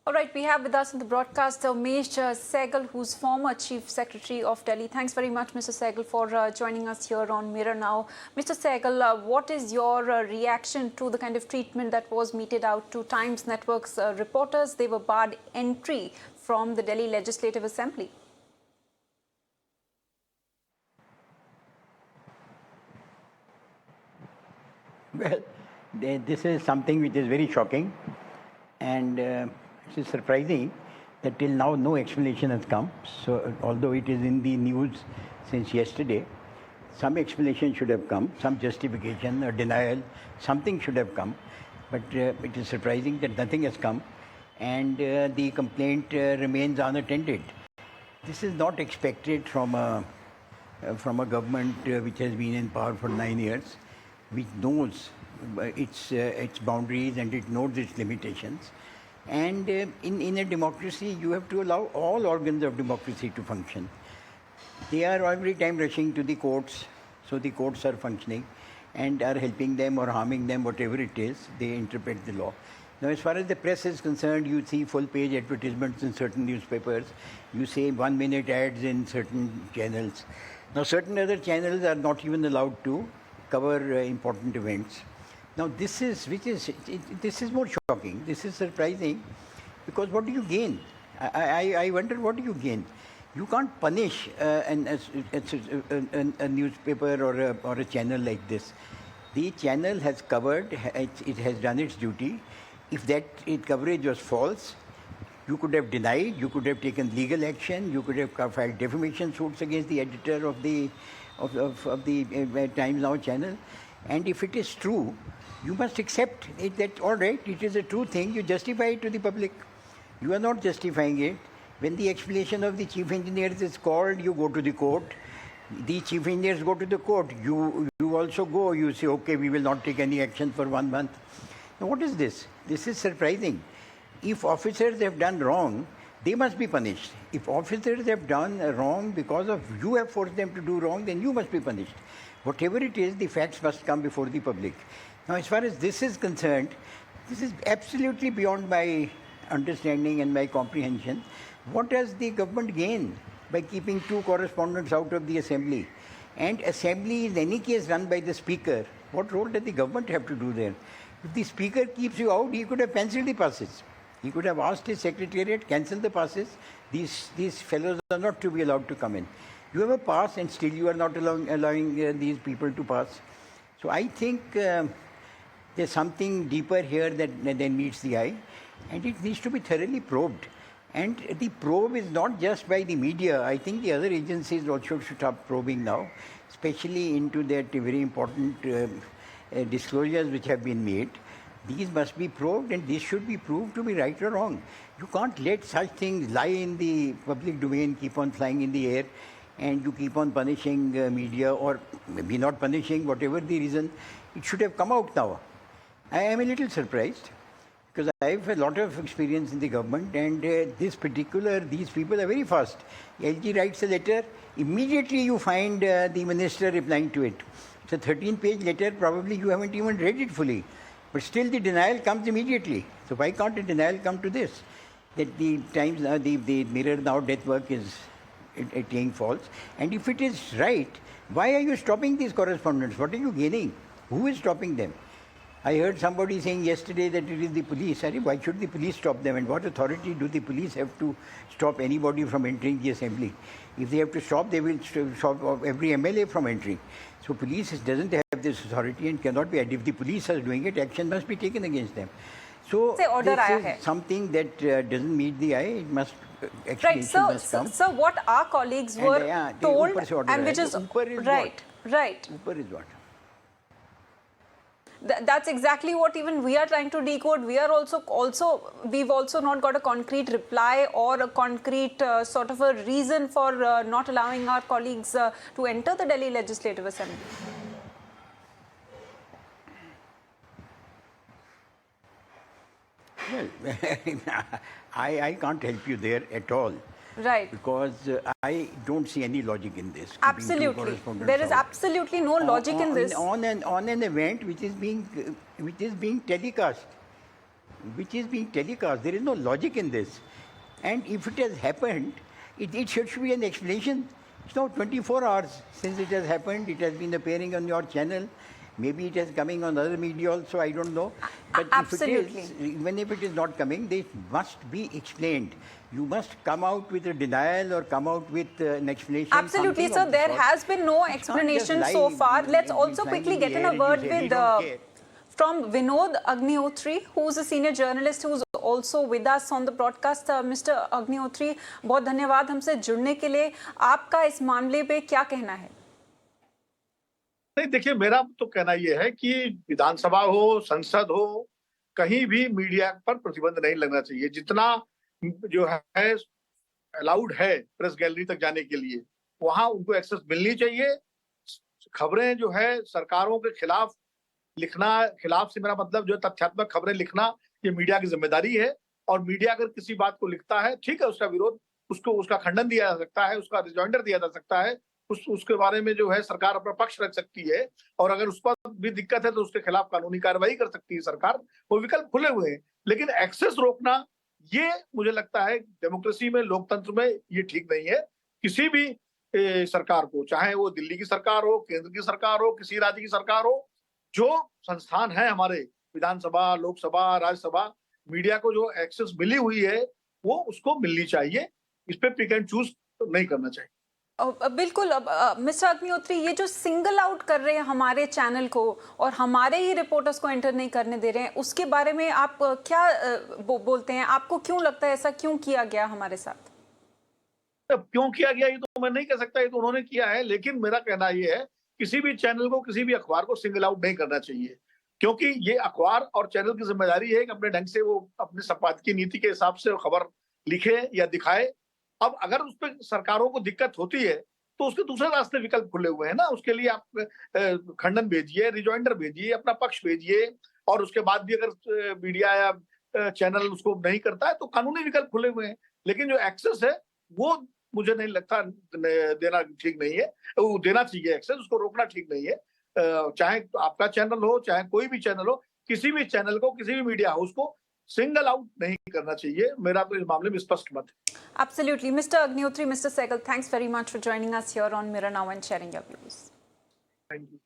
All right, we have with us in the broadcast Omesh Saigal, who's former Chief Secretary of Delhi. Thanks very much, Mr. Saigal, for joining us here on Mirror Now. Mr. Saigal, what is your reaction to the kind of treatment that was meted out to Times Network's reporters? They were barred entry from the Delhi Legislative Assembly. Well, this is something which is very shocking, and it is surprising that till now no explanation has come. So, although it is in the news since yesterday, some explanation should have come, some justification or denial, something should have come. But it is surprising that nothing has come, and the complaint remains unattended. This is not expected from a government which has been in power for 9 years, which knows its boundaries and it knows its limitations. And in a democracy, you have to allow all organs of democracy to function. They are every time rushing to the courts, so the courts are functioning and are helping them or harming them, whatever it is, they interpret the law. Now, as far as the press is concerned, you see full-page advertisements in certain newspapers, you see 1-minute ads in certain channels. Now, certain other channels are not even allowed to cover important events. Now, this is more shocking. This is surprising, because what do you gain? I wonder, what do you gain? You can't punish a newspaper or a channel like this. The channel has covered; it has done its duty. If that coverage was false, you could have denied. You could have taken legal action. You could have filed defamation suits against the editor of the Times Now channel. And if it is true, you must accept it, that all right, it is a true thing. You justify it to the public. You are not justifying it. When the explanation of the chief engineers is called, you go to the court. The chief engineers go to the court. You also go. You say, okay, we will not take any action for 1 month. Now, what is this? This is surprising. If officers have done wrong, they must be punished. If officers have done wrong because of you have forced them to do wrong, then you must be punished. Whatever it is, the facts must come before the public. Now, as far as this is concerned, this is absolutely beyond my understanding and my comprehension. What does the government gain by keeping 2 correspondents out of the assembly? And assembly is in any case run by the speaker. What role does the government have to do there? If the speaker keeps you out, he could have cancelled the passes. He could have asked his secretariat, cancel the passes. These fellows are not to be allowed to come in. You have a pass and still you are not allowing these people to pass. So I think there's something deeper here that meets the eye, and it needs to be thoroughly probed. And the probe is not just by the media. I think the other agencies also should start probing now, especially into that very important disclosures which have been made. These must be probed, and this should be proved to be right or wrong. You can't let such things lie in the public domain, keep on flying in the air, and you keep on punishing media, or maybe not punishing, whatever the reason. It should have come out now. I am a little surprised, because I have a lot of experience in the government, and these people are very fast. LG writes a letter, immediately you find the minister replying to it. It's a 13-page letter, probably you haven't even read it fully. But still the denial comes immediately. So why can't a denial come to this? That the Times, the Mirror Now network is taking false. And if it is right, why are you stopping these correspondents? What are you gaining? Who is stopping them? I heard somebody saying yesterday that it is the police. Why should the police stop them? And what authority do the police have to stop anybody from entering the assembly? If they have to stop, they will stop every MLA from entering. So police doesn't have this authority and cannot be. If the police are doing it, action must be taken against them. So this is something that doesn't meet the eye. It must explanation must come. So what our colleagues were told, and which is right. Upar is what? That's exactly what even we are trying to decode. We are we've also not got a concrete reply or a concrete sort of a reason for not allowing our colleagues to enter the Delhi Legislative Assembly. Well, I can't help you there at all. Right. Because I don't see any logic in this. Absolutely. There is absolutely no logic in this. On an event which is being telecast. which is being telecast. There is no logic in this. And if it has happened, it should be an explanation. It's now 24 hours since it has happened. It has been appearing on your channel. Maybe it is coming on other media also, I don't know. But absolutely. if it is, even if it is not coming, they must be explained. You must come out with a denial or come out with an explanation. Absolutely, sir. There has been no explanation so far. Let's also quickly get in a word with from Vinod Agnihotri, who's a senior journalist who's also with us on the broadcast. Mr. Agnihotri, बहुत धन्यवाद हमसे जुड़ने के लिए. आपका इस मामले पे क्या कहना है? नहीं, देखिए, मेरा तो कहना यह है कि विधानसभा हो, संसद हो, कहीं भी मीडिया पर प्रतिबंध नहीं लगना चाहिए. जितना जो है अलाउड है प्रेस गैलरी तक जाने के लिए, वहां उनको एक्सेस मिलनी चाहिए. खबरें जो है सरकारों के खिलाफ लिखना, खिलाफ से मेरा मतलब जो तथ्यात्मक खबरें लिखना, ये मीडिया की जिम्मेदारी है. और मीडिया अगर किसी बात को लिखता है, ठीक है, उसका विरोध, उसका खंडन दिया जा सकता है, उसका रिजॉइंडर दिया जा सकता है, उसके बारे में जो है सरकार अपना पक्ष रख सकती है. और अगर उस पर भी दिक्कत है तो उसके खिलाफ कानूनी कार्रवाई कर सकती है सरकार. वो विकल्प खुले हुए हैं. लेकिन एक्सेस रोकना, ये मुझे लगता है डेमोक्रेसी में, लोकतंत्र में ये ठीक नहीं है. किसी भी सरकार को, चाहे वो दिल्ली की सरकार हो, केंद्र की सरकार हो, किसी राज्य की सरकार हो, जो संस्थान है हमारे विधानसभा, लोकसभा, राज्यसभा, मीडिया को जो एक्सेस मिली हुई है वो उसको मिलनी चाहिए. इस पे पिक एंड चूज नहीं करना चाहिए. बिल्कुल. अब मिस्टर अग्निहोत्री, ये जो सिंगल आउट कर रहे हैं हमारे चैनल को और हमारे ही रिपोर्टर्स को एंटर नहीं करने दे रहे हैं, उसके बारे में आप क्या बोलते हैं? आपको क्यों लगता है ऐसा क्यों किया गया हमारे साथ? क्यों किया गया ये तो मैं नहीं कह सकता, ये तो उन्होंने किया है. लेकिन मेरा कहना ये है, किसी भी चैनल को, किसी भी अखबार को सिंगल आउट नहीं करना चाहिए, क्योंकि ये अखबार और चैनल की जिम्मेदारी है कि अपने ढंग से वो अपने संपादकीय नीति के हिसाब से खबर लिखे या दिखाए. अब अगर उस पर सरकारों को दिक्कत होती है तो उसके दूसरे रास्ते, विकल्प खुले हुए हैं ना. उसके लिए आप खंडन भेजिए, रिजॉइंडर भेजिए, अपना पक्ष भेजिए. और उसके बाद भी अगर मीडिया या चैनल उसको नहीं करता है तो कानूनी विकल्प खुले हुए हैं. लेकिन जो एक्सेस है वो मुझे नहीं लगता देना ठीक नहीं है. वो देना चाहिए एक्सेस, उसको रोकना ठीक नहीं है. चाहे आपका चैनल हो, चाहे कोई भी चैनल हो, किसी भी चैनल को, किसी भी मीडिया हाउस को सिंगल आउट नहीं करना चाहिए. मेरा तो इस मामले में स्पष्ट मत है. Absolutely. Mr. Agnihotri, Mr. Saigal, thanks very much for joining us here on Mirror Now and sharing your views. Thank you.